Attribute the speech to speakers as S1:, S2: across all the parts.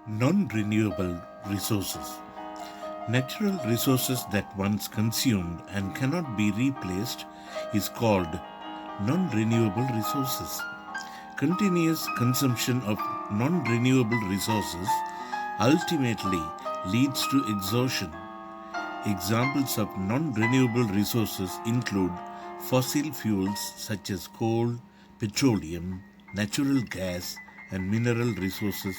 S1: Non-renewable resources. Natural resources that once consumed and cannot be replaced is called non-renewable resources. Continuous consumption of non-renewable resources ultimately leads to exhaustion. Examples of non-renewable resources include fossil fuels such as coal, petroleum, natural gas, and mineral resources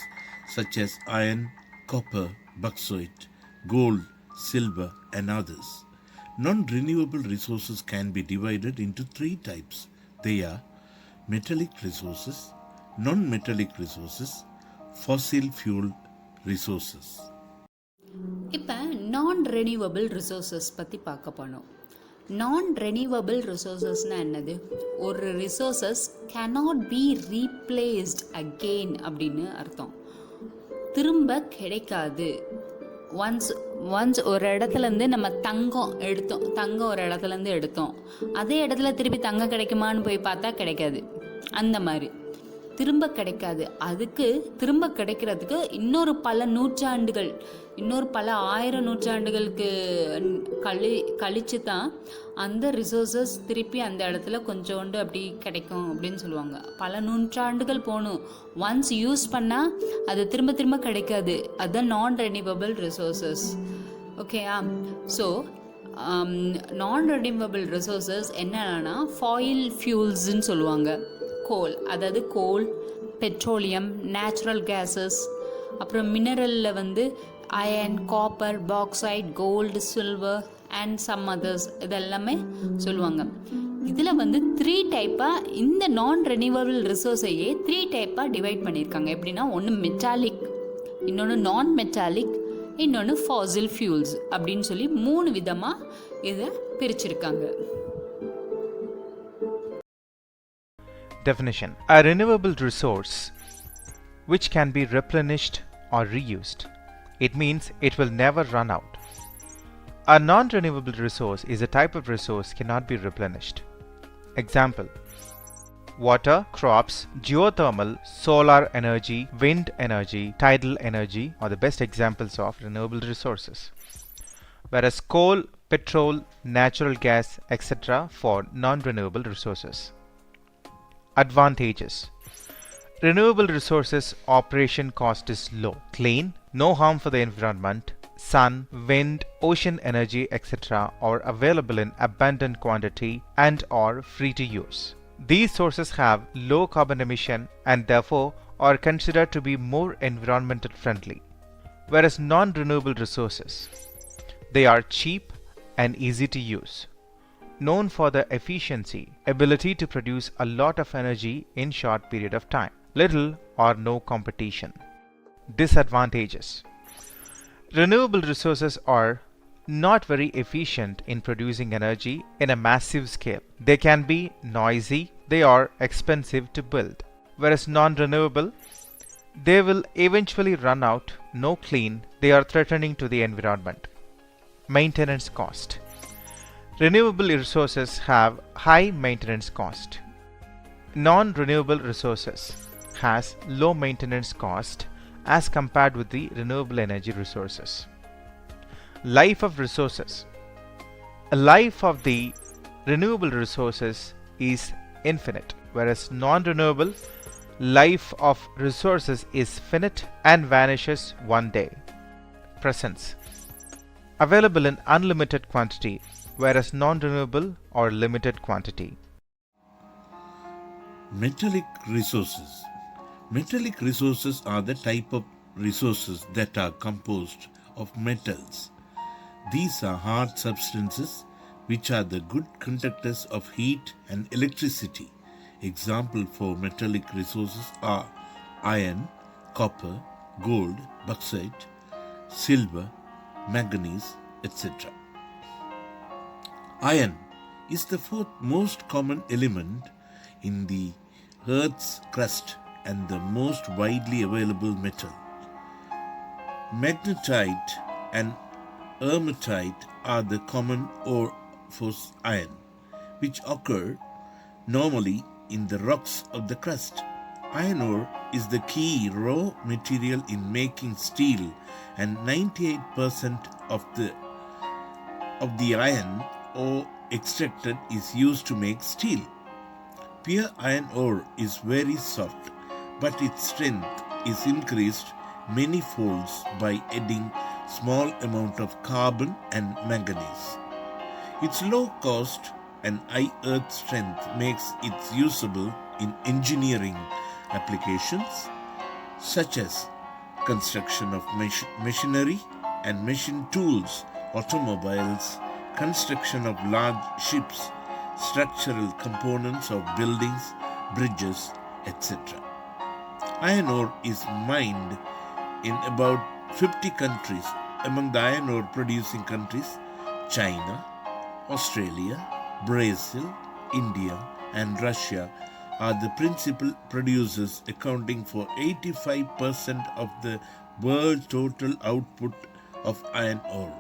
S1: such as iron, copper, bauxite, gold, silver, and others. Non-renewable resources can be divided into three types. They are metallic resources, non-metallic resources, fossil fuel resources.
S2: இப்போ நான் renewable resources பற்றி பார்க்க போனோம். நான் renewable ரிசோர்ஸஸ்னால் என்னது? ஒரு resources cannot be replaced again அப்படின்னு அர்த்தம். திரும்ப கிடைக்காது. ஒன்ஸ் ஒரு இடத்துலேருந்து நம்ம தங்கம் ஒரு இடத்துலேருந்து எடுத்தோம், அதே இடத்துல திருப்பி தங்கம் கிடைக்குமான்னு போய் பார்த்தா கிடைக்காது. அந்த மாதிரி திரும்ப கிடைக்காது. அதுக்கு திரும்ப கிடைக்கிறதுக்கு இன்னொரு பல ஆயிரம் நூற்றாண்டுகளுக்கு கழிச்சு தான் அந்த ரிசோர்ஸஸ் திருப்பி அந்த இடத்துல கொஞ்சோண்டு அப்படி கிடைக்கும் அப்படின்னு சொல்லுவாங்க. பல நூற்றாண்டுகள் போகணும். ஒன்ஸ் யூஸ் பண்ணால் அது திரும்ப திரும்ப கிடைக்காது. அதுதான் நான் ரெனியூவபிள் ரிசோர்ஸஸ். ஓகேயா? ஸோ நான் ரெனியூவபிள் ரிசோர்ஸஸ் என்னென்னா ஃபாயில் ஃபியூல்ஸ்ன்னு சொல்லுவாங்க. அதாவது கோல், பெட்ரோலியம், நேச்சுரல் கேஸஸ், அப்புறம் மினரலில் iron, copper, bauxite, gold, silver and some others இதெல்லாமே சொல்லுவாங்க. இதில் 3 டைப்பாக இந்த நான் ரெனியூவபிள் ரிசோர்ஸையே 3 டைப்பாக டிவைட் பண்ணியிருக்காங்க. எப்படின்னா, ஒன்று மெட்டாலிக், இன்னொன்று நான் மெட்டாலிக், இன்னொன்று ஃபாசில் ஃபியூல்ஸ் அப்படின்னு சொல்லி 3 விதமாக இதை பிரிச்சிருக்காங்க.
S3: Definition: a renewable resource which can be replenished or reused. It means it will never run out. A non-renewable resource is a type of resource cannot be replenished. Example: water, crops, geothermal, solar energy, wind energy, tidal energy are the best examples of renewable resources. Whereas coal, petrol, natural gas, etc. for non-renewable resources. Advantages: renewable resources operation cost is low, clean, no harm for the environment, sun, wind, ocean energy, etc. are available in abundant quantity and are free to use. These sources have low carbon emission and therefore are considered to be more environmental friendly. Whereas non-renewable resources, they are cheap and easy to use, known for their efficiency, ability to produce a lot of energy in short period of time, little or no competition. Disadvantages: renewable resources are not very efficient in producing energy in a massive scale. They can be noisy, they are expensive to build. Whereas non-renewable, they will eventually run out, no clean, they are threatening to the environment. Maintenance cost: renewable resources have high maintenance cost. Non-renewable resources has low maintenance cost as compared with the renewable energy resources. Life of resources: a life of the renewable resources is infinite, whereas non-renewable life of resources is finite and vanishes one day. Presence: available in unlimited quantity, whereas non-renewable or limited quantity.
S1: Metallic resources. Metallic resources are the type of resources that are composed of metals. These are hard substances which are the good conductors of heat and electricity. Example for metallic resources are iron, copper, gold, bauxite, silver, manganese, etc. Iron is the fourth most common element in the Earth's crust and the most widely available metal. Magnetite and hematite are the common ore for iron, which occur normally in the rocks of the crust. Iron ore is the key raw material in making steel, and 98% of the iron ore extracted is used to make steel. Pure iron ore is very soft, but its strength is increased many folds by adding small amount of carbon and manganese. Its low cost and high earth strength makes it usable in engineering applications such as construction of machinery and machine tools, automobiles, construction of large ships, structural components of buildings, bridges, etc. Iron ore is mined in about 50 countries. Among the iron ore producing countries, China, Australia, Brazil, India, and Russia are the principal producers, accounting for 85% of the world total output of iron ore.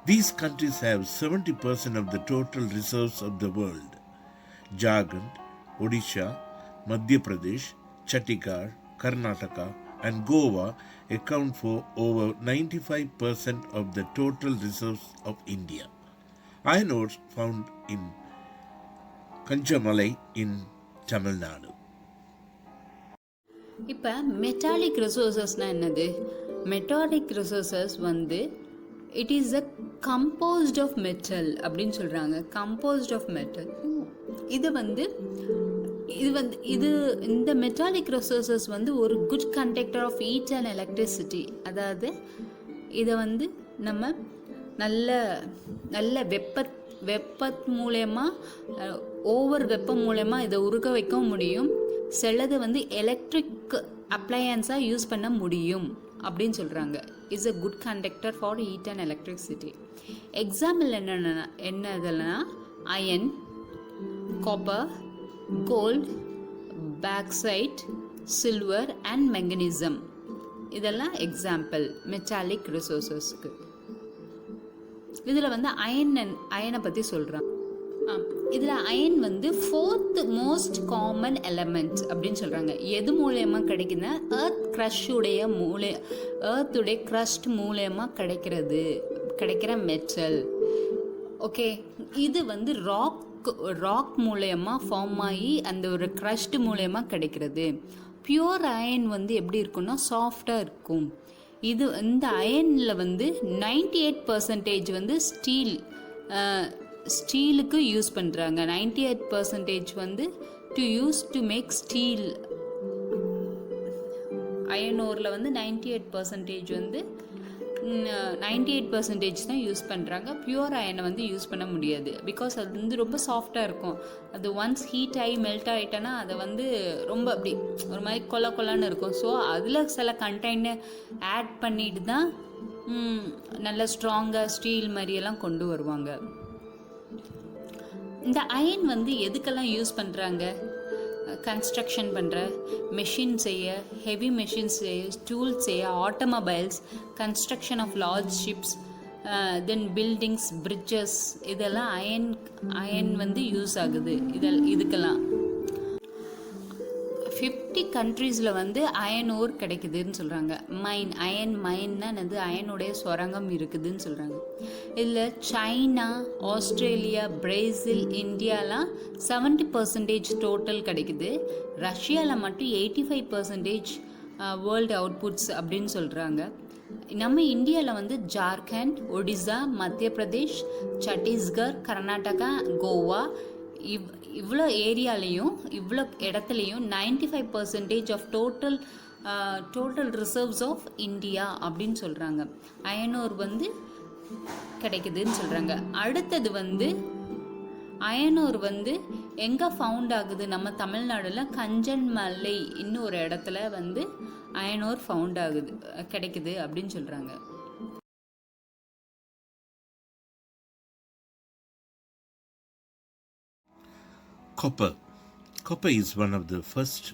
S1: These countries have 70% of the total reserves of the world. Jharkhand, Odisha, Madhya Pradesh, Chhattisgarh, Karnataka, and Goa account for over 95% of the total reserves of India. Iron ore found in Kanchamalai in Tamil Nadu.
S2: இப்போ metallic ரிசோர்ஸஸ்னால் என்னது? Metallic resources வந்து it is a composed of metal அப்படின்னு சொல்கிறாங்க. Composed of metal. இது இந்த metallic resources வந்து ஒரு good conductor of heat and electricity. அதாவது இதை வந்து நம்ம நல்ல வெப்பத் மூலயமா ஓவர் வெப்பம் மூலயமா இதை உருக வைக்கவும் முடியும். சிலது வந்து எலக்ட்ரிக் அப்ளையன்ஸாக யூஸ் பண்ண முடியும் அப்படின்னு சொல்கிறாங்க. It's a good conductor for heat and electricity. Example என்னதுன்னா iron, copper, gold, bauxite, silver and manganese. இதெல்லாம் எக்ஸாம்பிள் மெட்டாலிக் ரிசோர்ஸஸ்க்கு. இதில் வந்து அயனை பற்றி சொல்கிறான். இதில் அயன் வந்து 4th மோஸ்ட் காமன் எலமெண்ட் அப்படின்னு சொல்கிறாங்க. எது மூலயமா கிடைக்குதுன்னா எர்த்துடைய க்ரஸ்ட் மூலயமா கிடைக்கிற மெட்டல். ஓகே, இது வந்து ராக் மூலயமா ஃபார்ம் ஆகி அந்த ஒரு க்ரஸ்ட் மூலயமா கிடைக்கிறது. பியூர் அயன் வந்து எப்படி இருக்குன்னா சாஃப்டாக இருக்கும். இந்த அயனில் வந்து 98% வந்து ஸ்டீலுக்கு யூஸ் பண்ணுறாங்க. 98% வந்து டு மேக் ஸ்டீல். அயன் ஓரில் வந்து 98% வந்து 98% தான் யூஸ் பண்ணுறாங்க. பியூர் அயனை வந்து யூஸ் பண்ண முடியாது. பிகாஸ் அது வந்து ரொம்ப சாஃப்டாக இருக்கும். அது ஒன்ஸ் ஹீட் ஆகி மெல்ட் ஆகிட்டேன்னா அதை வந்து ரொம்ப அப்படி ஒரு மாதிரி கொல்லான்னு இருக்கும். ஸோ அதில் சில கண்டெய்னர் ஆட் பண்ணிட்டு தான் நல்ல ஸ்ட்ராங்காக ஸ்டீல் மாதிரியெல்லாம் கொண்டு வருவாங்க. இந்த அயன் வந்து எதுக்கெல்லாம் யூஸ் பண்ணுறாங்க? கன்ஸ்ட்ரக்ஷன் பண்ணுற, மெஷின் செய்ய, ஹெவி மெஷின்ஸ் செய்ய, டூல்ஸ் செய்ய, automobiles, construction of large ships, then buildings, bridges, இதெல்லாம் அயன் வந்து யூஸ் ஆகுது. இதுக்கெல்லாம் 50 கண்ட்ரீஸில் வந்து அயன் ஓர் கிடைக்குதுன்னு சொல்கிறாங்க. அயன் மைன்னா என்னது? அயனுடைய சுரங்கம் இருக்குதுன்னு சொல்கிறாங்க. இதில் சைனா, ஆஸ்திரேலியா, பிரேசில், இந்தியாலாம் 70% டோட்டல் கிடைக்குது. ரஷ்யாவில் மட்டும் 85% வேர்ல்டு அவுட்புட்ஸ் அப்படின்னு சொல்கிறாங்க. நம்ம இந்தியாவில் வந்து ஜார்க்கண்ட், ஒடிசா, மத்திய பிரதேஷ், சத்தீஸ்கர், கர்நாடகா, கோவா இவ்வளோ ஏரியாலையும் இவ்வளோ இடத்துலையும் 95% of total reserves of India அப்படின்னு சொல்கிறாங்க. அயனோர் வந்து கிடைக்குதுன்னு சொல்கிறாங்க. அடுத்தது வந்து அயனோர் வந்து எங்கே ஃபவுண்ட் ஆகுது? நம்ம தமிழ்நாடுல கஞ்சன்மலை இன்னொரு இடத்துல வந்து அயனோர் ஃபவுண்ட் ஆகுது, கிடைக்குது அப்படின்னு சொல்கிறாங்க.
S1: Copper. Copper is one of the first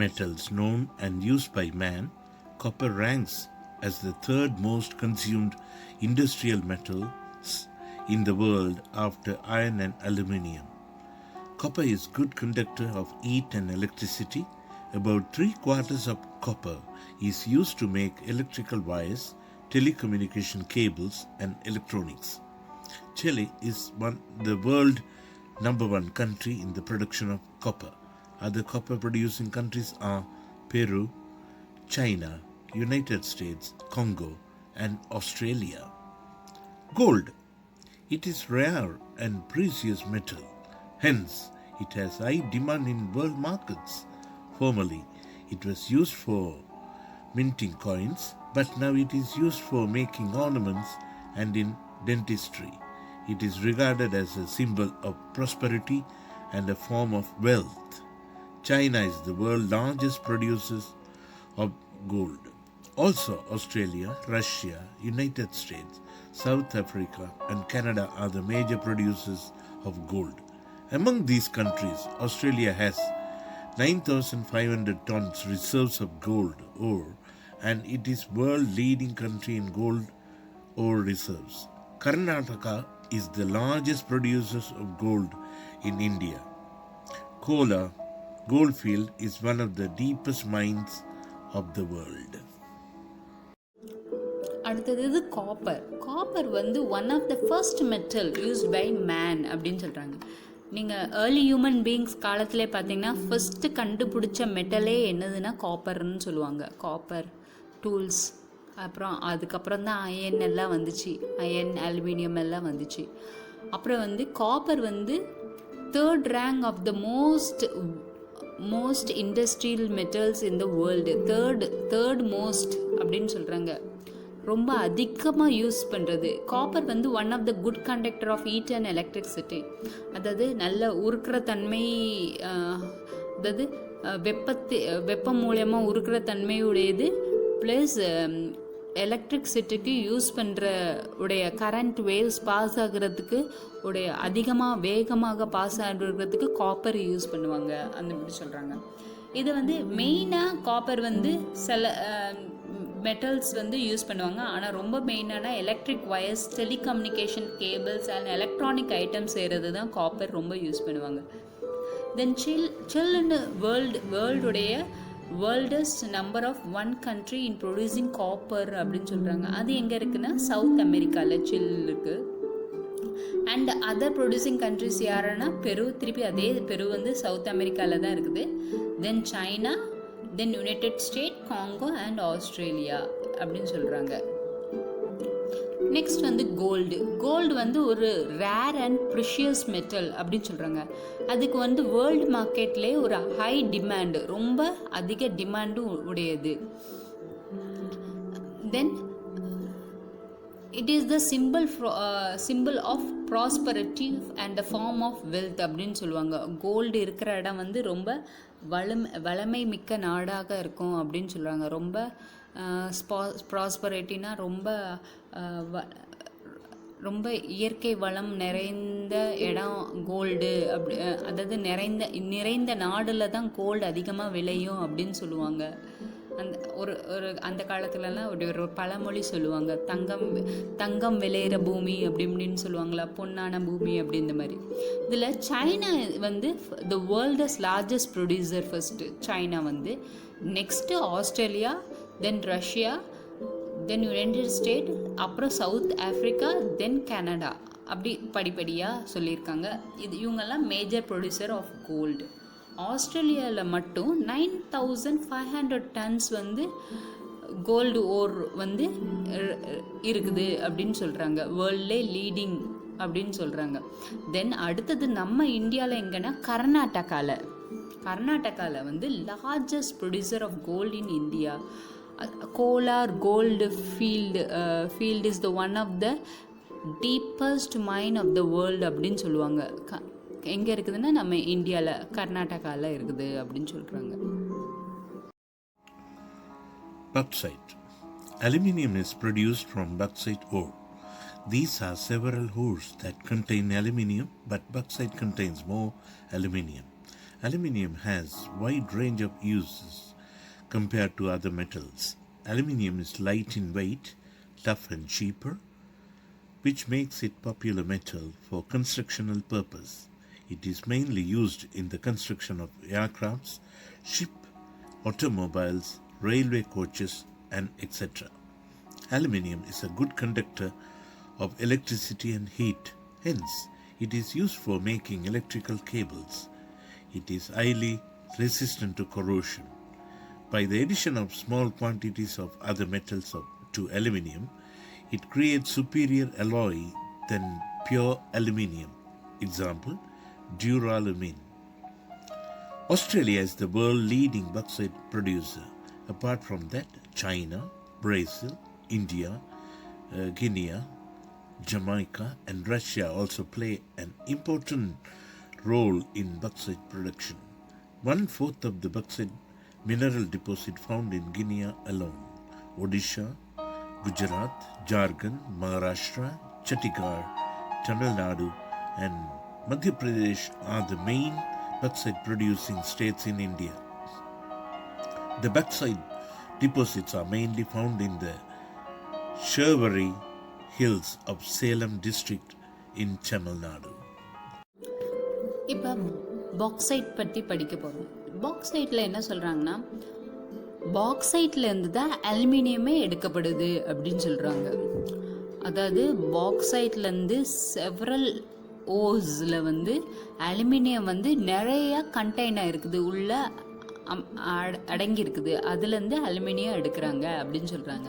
S1: metals known and used by man. Copper ranks as the third most consumed industrial metals in the world after iron and aluminium. Copper is good conductor of heat and electricity. About 3/4 of copper is used to make electrical wires, telecommunication cables, and electronics. Chile is the world number one country in the production of copper. Other copper producing countries are Peru, China, United States, Congo, and Australia. Gold. It is rare and precious metal. Hence, it has high demand in world markets. Formerly, it was used for minting coins, but now it is used for making ornaments and in dentistry. It is regarded as a symbol of prosperity and a form of wealth. China is the world's largest producer of gold. Also, Australia, Russia, United States, South Africa, and Canada are the major producers of gold. Among these countries, Australia has 9,500 tons reserves of gold ore, and it is world leading country in gold ore reserves. Karnataka is the largest producer of gold in India. Kola goldfield is one of the deepest mines of the world.
S2: அடுத்தது இது copper வந்து one of the first metal used by man அப்படின்னு சொல்கிறாங்க. நீங்கள் early human beings காலத்திலே பார்த்தீங்கன்னா first கண்டுபிடிச்ச மெட்டலே என்னதுன்னா காப்பர்னு சொல்லுவாங்க. காப்பர் டூல்ஸ், அப்புறம் அதுக்கப்புறம் தான் அயன் எல்லாம் வந்துச்சு, அயன் அலுமினியம் எல்லாம் வந்துச்சு. அப்புறம் வந்து காப்பர் வந்து third rank of the most industrial metals in the world. Third most அப்படின்னு சொல்கிறாங்க. ரொம்ப அதிகமாக யூஸ் பண்ணுறது காப்பர் வந்து one of the good conductor of heat and electricity. அதாவது நல்ல உருக்கிற தன்மை, அதாவது வெப்பம் மூலயமா உருக்கிற தன்மையுடையது, ப்ளஸ் எலக்ட்ரிசிட்டிக்கு யூஸ் பண்ணுற உடைய கரண்ட் வேவ்ஸ் பாஸ் ஆகிறதுக்கு உடைய வேகமாக பாஸ் ஆகிறதுக்கு காப்பர் யூஸ் பண்ணுவாங்க அந்த மாதிரி சொல்கிறாங்க. இது வந்து மெயினாக காப்பர் வந்து சில மெட்டல்ஸ் வந்து யூஸ் பண்ணுவாங்க. ஆனால் ரொம்ப மெயினான electric wires, telecommunication cables and electronic items செய்கிறது தான் காப்பர் ரொம்ப யூஸ் பண்ணுவாங்க. தென் சில்லுன்னு வேர்ல்டுடைய world's number of one country in producing copper அப்படின்னு சொல்கிறாங்க. அது எங்கே இருக்குன்னா சவுத் அமெரிக்காவில் சில் இருக்குது. அண்ட் அதர் ப்ரொடியூசிங் கண்ட்ரிஸ் யாருன்னா பெரு, திருப்பி அதே பெரு வந்து சவுத் அமெரிக்காவில் தான் இருக்குது. Then China, then United State, Congo and Australia அப்படின்னு சொல்கிறாங்க. நெக்ஸ்ட் வந்து கோல்டு வந்து ஒரு ரேர் அண்ட் ப்ரிஷியஸ் மெட்டல் அப்படின்னு சொல்கிறாங்க. அதுக்கு வந்து வேர்ல்டு மார்க்கெட்லேயே ஒரு ஹை டிமாண்டு, ரொம்ப அதிக டிமாண்டும் உடையது. Then it is the symbol of prosperity and the form of wealth அப்படின்னு சொல்லுவாங்க. கோல்டு இருக்கிற இடம் வந்து ரொம்ப வளமை மிக்க நாடாக இருக்கும் அப்படின்னு சொல்கிறாங்க. ரொம்ப ப்ராஸ்பரிட்டினா ரொம்ப இயற்கை வளம் நிறைந்த இடம் கோல்டு அப்படி, அதாவது நிறைந்த நாடில் தான் கோல்டு அதிகமாக விளையும் அப்படின்னு சொல்லுவாங்க. அந்த காலத்துலலாம் ஒரு பழமொழி சொல்லுவாங்க, தங்கம் விளையிற பூமி அப்படின்னு சொல்லுவாங்களா, பொன்னான பூமி அப்படின்ற மாதிரி. இதில் சைனா வந்து த வேர்ல்டஸ் லார்ஜஸ்ட் ப்ரொடியூசர். ஃபர்ஸ்ட்டு சைனா வந்து, நெக்ஸ்ட்டு ஆஸ்திரேலியா, தென் ரஷ்யா, தென் யுனைடெட் ஸ்டேட், அப்புறம் சவுத் ஆஃப்ரிக்கா, தென் கனடா, அப்படி படிப்படியாக சொல்லியிருக்காங்க. இவங்கெல்லாம் மேஜர் ப்ரொடியூசர் ஆஃப் கோல்டு. ஆஸ்திரேலியாவில் மட்டும் 9,500 டன்ஸ் வந்து கோல்டு ஓர் வந்து இருக்குது அப்படின்னு சொல்கிறாங்க. வேர்ல்ட்லே லீடிங் அப்படின்னு சொல்கிறாங்க. தென் அடுத்தது நம்ம இந்தியாவில் எங்கன்னா கர்நாடகாவில் வந்து largest producer of gold in India. Kolar gold field is the one of the deepest mine of the world அப்படின்னு சொல்லுவாங்க. எங்கே இருக்குதுன்னா நம்ம இந்தியாவில் கர்நாடகாவில் இருக்குது அப்படின்னு சொல்கிறாங்க.
S1: Bauxite. Aluminium is produced from bauxite ore. These are several ores that contain aluminium, but bauxite contains more aluminium. Aluminium has wide range of uses compared to other metals. Aluminium is light in weight, tough and cheaper, which makes it popular metal for constructional purpose. It is mainly used in the construction of aircrafts, ship, automobiles, railway coaches, and etc. Aluminium is a good conductor of electricity and heat. Hence, it is used for making electrical cables. It is highly resistant to corrosion. By the addition of small quantities of other metals to aluminium, it creates superior alloy than pure aluminium. Example, duralumin. Australia is the world leading bauxite producer. Apart from that, China, Brazil, India, Guinea, Jamaica, and Russia also play an important role in bauxite production. 1/4 of the bauxite mineral deposit found in Guinea alone. Odisha, Gujarat, Jharkhand, Maharashtra, Chhattisgarh, Tamil Nadu, and Madhya Pradesh are the main bauxite producing states in India. The bauxite deposits are mainly found in the Sherwari Hills of Salem district in Tamil Nadu.
S2: இப்போ bauxite பற்றி படிக்க போகிறோம். பாக்சைட்டில் என்ன சொல்கிறாங்கன்னா, பாக்சைட்லேருந்து தான் அலுமினியமே எடுக்கப்படுது அப்படின்னு சொல்கிறாங்க. அதாவது பாக்சைட்லேருந்து செவரல் ஓஸில் வந்து அலுமினியம் வந்து நிறையா கண்டெய்னர் இருக்குது, உள்ள அடங்கி இருக்குது, அதுலேருந்து அலுமினியம் எடுக்கிறாங்க அப்படின்னு சொல்கிறாங்க.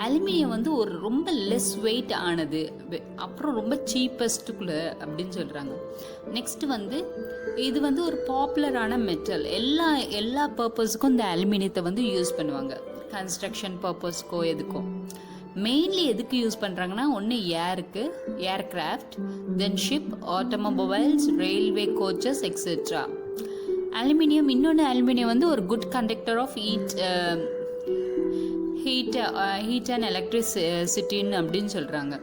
S2: அலுமினியம் வந்து ஒரு ரொம்ப லெஸ் வெயிட் ஆனது, அப்புறம் ரொம்ப சீப்பஸ்ட்டுக்குள்ளே அப்படின்னு சொல்கிறாங்க. நெக்ஸ்ட்டு வந்து இது வந்து ஒரு பாப்புலரான மெட்டல். எல்லா பர்பஸுக்கும் இந்த அலுமினியத்தை வந்து யூஸ் பண்ணுவாங்க. கன்ஸ்ட்ரக்ஷன் பர்பஸ்க்கோ எதுக்கும். மெயின்லி எதுக்கு யூஸ் பண்ணுறாங்கன்னா, ஒன்று aircraft, then ship, automobiles, railway coaches etcetera. இன்னொன்று அலுமினியம் வந்து ஒரு good conductor of heat and எலக்ட்ரிசிட்டின்னு அப்படின்னு சொல்கிறாங்க.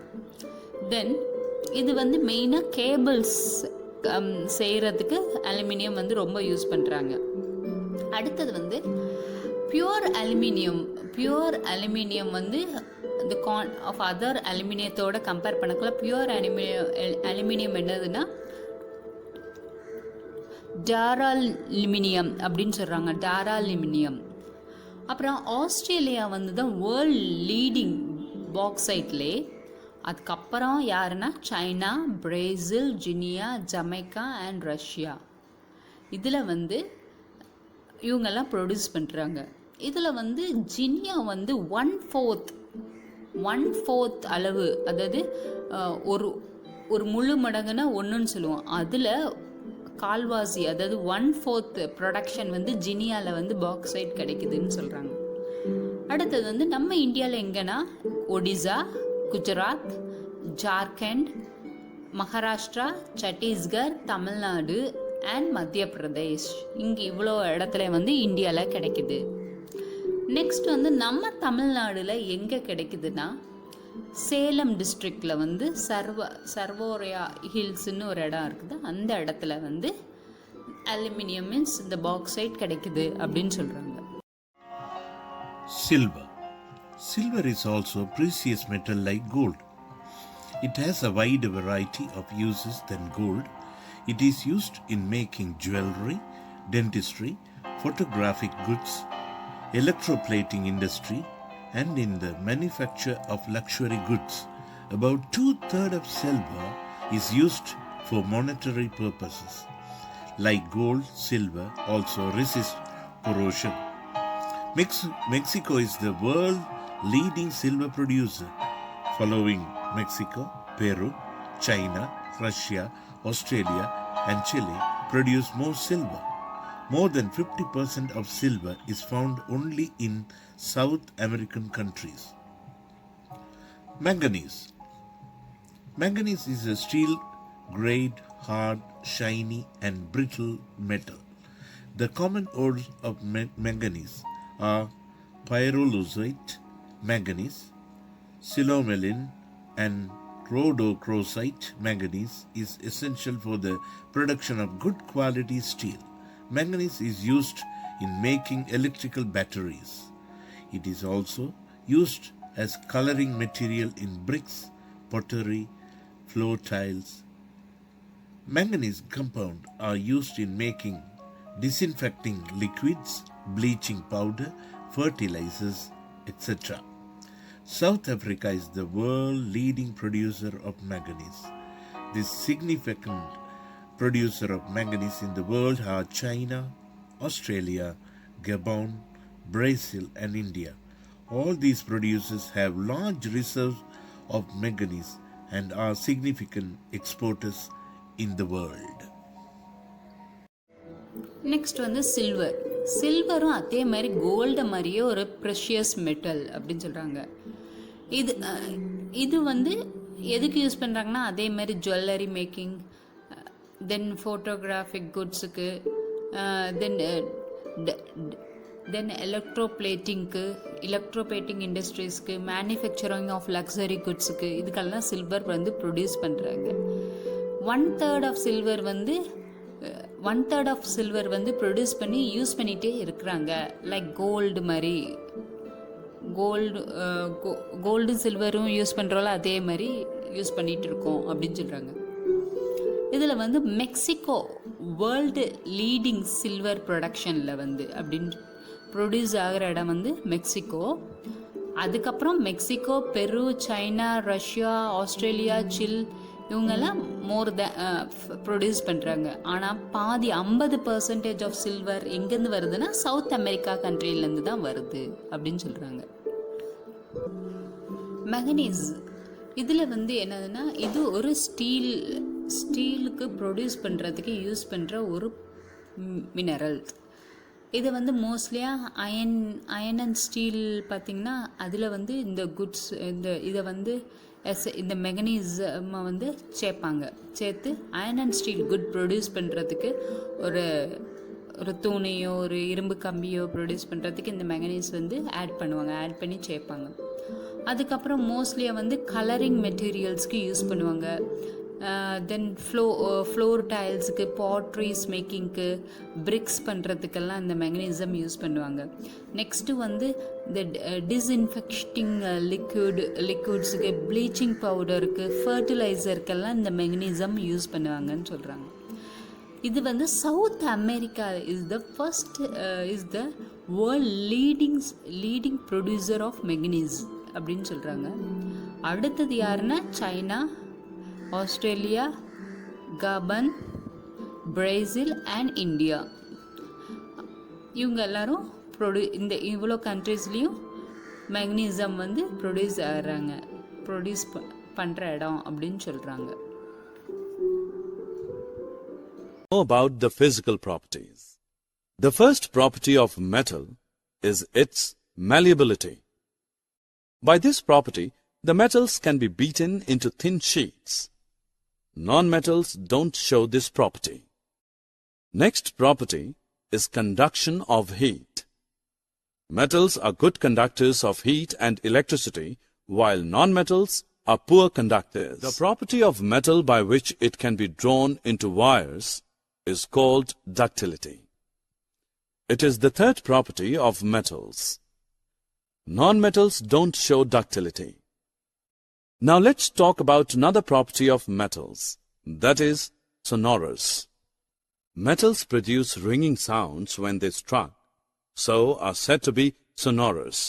S2: தென் இது வந்து மெயினாக கேபிள்ஸ் செய்கிறதுக்கு அலுமினியம் வந்து ரொம்ப யூஸ் பண்ணுறாங்க. அடுத்தது வந்து பியூர் அலுமினியம் வந்து இந்த ஆஃப் அதர் அலுமினியத்தோட கம்பேர் பண்ணக்குள்ள பியூர் அலுமினியம் என்னதுன்னா டாராலுமினியம் அப்படின்னு சொல்கிறாங்க. டாராலுமினியம். அப்புறம் ஆஸ்திரேலியா வந்து தான் வேர்ல்ட் லீடிங் பாக்சைட்லே. அதுக்கப்புறம் யாருன்னா China, Brazil, Guinea, Jamaica and Russia. இதில் வந்து இவங்கெல்லாம் ப்ரொடியூஸ் பண்ணுறாங்க. இதில் வந்து ஜினியா வந்து 1/4 அளவு, அதாவது ஒரு முழு மடங்குன்னா ஒன்றுன்னு சொல்லுவோம். அதில் கால்வாசி, அதாவது 1/4 ப்ரொடக்ஷன் வந்து ஜினியாவில் வந்து பாக்சைட் கிடைக்குதுன்னு சொல்கிறாங்க. அடுத்தது வந்து நம்ம இந்தியாவில் எங்கன்னா ஒடிசா, குஜராத், ஜார்க்கண்ட், மகாராஷ்டிரா, சத்தீஸ்கர், தமிழ்நாடு அண்ட் மத்திய பிரதேஷ். இங்கே இவ்வளோ இடத்துல வந்து இந்தியாவில் கிடைக்குது. நெக்ஸ்ட் வந்து நம்ம தமிழ்நாடில் எங்கே கிடைக்குதுன்னா, சேலம் டிஸ்ட்ரிக்டில் வந்து சர்வோரியா ஹில்ஸ்ன்னு ஒரு இடம் இருக்குது. அந்த இடத்துல வந்து அலுமினியம் மீன்ஸ் இந்த பாக்சைட் கிடைக்குது அப்படின்னு சொல்கிறாங்க.
S1: Silver is also a precious metal like gold. It has a wide variety of uses than gold. It is used in making jewelry, dentistry, photographic goods, electroplating industry, and in the manufacture of luxury goods. About 2/3 of silver is used for monetary purposes. Like gold, silver also resists corrosion. Mexico is the world leading silver producer. Following Mexico, Peru, China, Russia, Australia, and Chile produce more silver. More than 50% of silver is found only in South American countries. Manganese is a steel-grade, hard, shiny, and brittle metal. The common ores of manganese are pyrolusite manganese, silomelin, and rhodochrosite. Manganese is essential for the production of good quality steel. Manganese is used in making electrical batteries. It is also used as coloring material in bricks, pottery, floor tiles, Manganese compound are used in making disinfecting liquids, bleaching powder, fertilizers, etc. South Africa is the world leading producer of manganese. The significant producer of manganese in the world are China, Australia, Gabon, Brazil and India. All these producers have large reserves of manganese and are significant exporters in the world.
S2: Next வந்து silver. சில்வரும் அதே மாதிரி gold மாதிரியே ஒரு precious metal அப்படின்னு சொல்கிறாங்க. இது வந்து எதுக்கு யூஸ் பண்ணுறாங்கன்னா அதே மாதிரி ஜுவல்லரி மேக்கிங், தென் ஃபோட்டோகிராஃபிக் குட்ஸுக்கு, தென் எலக்ட்ரோபிளேட்டிங் இண்டஸ்ட்ரீஸ்க்கு, மேனுஃபேக்சரிங் ஆஃப் லக்ஸரி குட்ஸுக்கு, இதுக்கெல்லாம் சில்வர் வந்து ப்ரொடியூஸ் பண்ணுறாங்க. 1/3 ஆஃப் சில்வர் வந்து ப்ரொடியூஸ் பண்ணி யூஸ் பண்ணிகிட்டே இருக்கிறாங்க. லைக் கோல்டு மாதிரி, கோல்டும் சில்வரும் யூஸ் பண்ணுறோம்ல அதே மாதிரி யூஸ் பண்ணிகிட்டு இருக்கோம் அப்படின்னு சொல்கிறாங்க. இதில் வந்து மெக்சிகோ வேர்ல்டு லீடிங் சில்வர் ப்ரொடக்ஷனில் வந்து அப்படின்னு ப்ரொடியூஸ் ஆகிற இடம் வந்து மெக்சிகோ. அதுக்கப்புறம் மெக்சிகோ, பெரு, சைனா, ரஷ்யா, ஆஸ்திரேலியா, சில் இவங்கெல்லாம் ப்ரொடியூஸ் பண்ணுறாங்க. ஆனால் பாதி 50% ஆஃப் சில்வர் எங்கேருந்து வருதுன்னா சவுத் அமெரிக்கா கண்ட்ரிலேருந்து தான் வருது அப்படின்னு சொல்கிறாங்க. மேங்கனீஸ் இதில் வந்து என்னதுன்னா இது ஒரு ஸ்டீலுக்கு ப்ரொடியூஸ் பண்ணுறதுக்கு யூஸ் பண்ணுற ஒரு மினரல். இதை வந்து மோஸ்ட்லியாக அயன் அண்ட் ஸ்டீல் பார்த்திங்கன்னா அதில் வந்து இந்த குட்ஸ் இதை வந்து இந்த மெங்கனீஸமை வந்து சேர்த்து iron and steel good produce பண்ணுறதுக்கு ஒரு தூணையோ ஒரு இரும்பு கம்பியோ ப்ரொடியூஸ் பண்ணுறதுக்கு இந்த மெங்கனீஸ் வந்து ஆட் பண்ணி சேர்ப்பாங்க. அதுக்கப்புறம் மோஸ்ட்லியாக வந்து கலரிங் மெட்டீரியல்ஸ்க்கு யூஸ் பண்ணுவாங்க. தென் ஃப்ளோர் டைல்ஸுக்கு, பாட்ரிஸ் மேக்கிங்க்கு, பிரிக்ஸ் பண்ணுறதுக்கெல்லாம் இந்த மெங்கனீசம் யூஸ் பண்ணுவாங்க. நெக்ஸ்ட்டு வந்து இந்த டிஸ்இன்ஃபெக்டிங் லிக்விட்ஸுக்கு, ப்ளீச்சிங் பவுடருக்கு, ஃபர்டிலைசருக்கெல்லாம் இந்த மெங்கனீசம் யூஸ் பண்ணுவாங்கன்னு சொல்கிறாங்க. இது வந்து south America is the world leading producer of manganese அப்படின்னு சொல்கிறாங்க. அடுத்தது யாருன்னா China, Australia, Gabon, Brazil and India. இவங்க எல்லாரும் இவ்வளோ கண்ட்ரீஸ்லேயும் மெக்னீசியம் வந்து ப்ரொடியூஸ் பண்ணுற இடம் அப்படின்னு சொல்கிறாங்க.
S4: About the physical properties. The first property of metal is its malleability. By this property, the metals can be beaten into thin sheets. Non-metals don't show this property. Next property is conduction of heat. Metals are good conductors of heat and electricity, while non-metals are poor conductors. The property of metal by which it can be drawn into wires is called ductility. It is the third property of metals. Non-metals don't show ductility. Now let's talk about another property of metals, that is sonorous. Metals produce ringing sounds when they struck, so are said to be sonorous.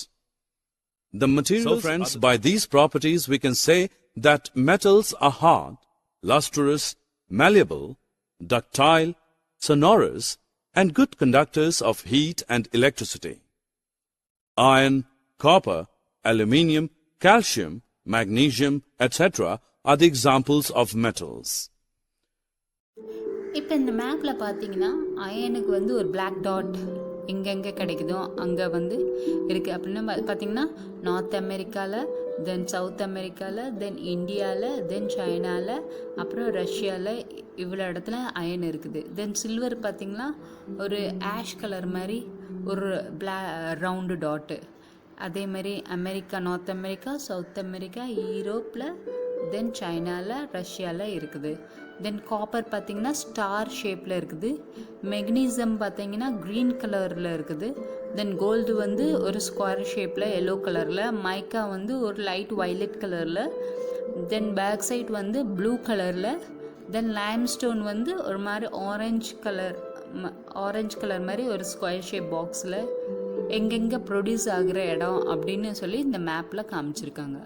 S4: The materials, so friends, by these properties we can say that metals are hard, lustrous, malleable, ductile, sonorous, and good conductors of heat and electricity. Iron, copper, aluminium, calcium, magnesium, etc. are the examples of metals.
S2: இப்போ இந்த மேப்பில் பார்த்தீங்கன்னா அயனுக்கு வந்து ஒரு black dot எங்கெங்கே கிடைக்குதோ அங்கே வந்து இருக்குது. அப்படின்னா பார்த்தீங்கன்னா நார்த் அமெரிக்காவில், தென் சவுத் அமெரிக்காவில், தென் இந்தியாவில், தென் சைனாவில், அப்புறம் ரஷ்யாவில் இவ்வளோ இடத்துல அயன் இருக்குது. தென் சில்வர் பார்த்திங்கன்னா ஒரு ஆஷ் கலர் மாதிரி ஒரு ரவுண்டு டாட்டு. அதே மாதிரி America, north America, south America, யூரோப்பில், தென் சைனாவில், ரஷ்யாவில் இருக்குது. தென் காப்பர் பார்த்திங்கன்னா ஸ்டார் ஷேப்பில் இருக்குது. மெக்னீசியம் பார்த்திங்கன்னா க்ரீன் கலரில் இருக்குது. தென் கோல்டு வந்து ஒரு ஸ்கொயர் ஷேப்பில் எல்லோ கலரில், மைக்கா வந்து ஒரு லைட் வைலட் கலரில், தென் பேக் சைட் வந்து ப்ளூ கலரில், தென் லைம்ஸ்டோன் வந்து ஒரு மாதிரி ஆரஞ்சு கலர் மாதிரி ஒரு ஸ்கொயர் ஷேப் பாக்ஸில் எங்கெங்கே ப்ரொடியூஸ் ஆகிற இடம் அப்படின்னு சொல்லி இந்த மேப்பில் காமிச்சிருக்காங்க.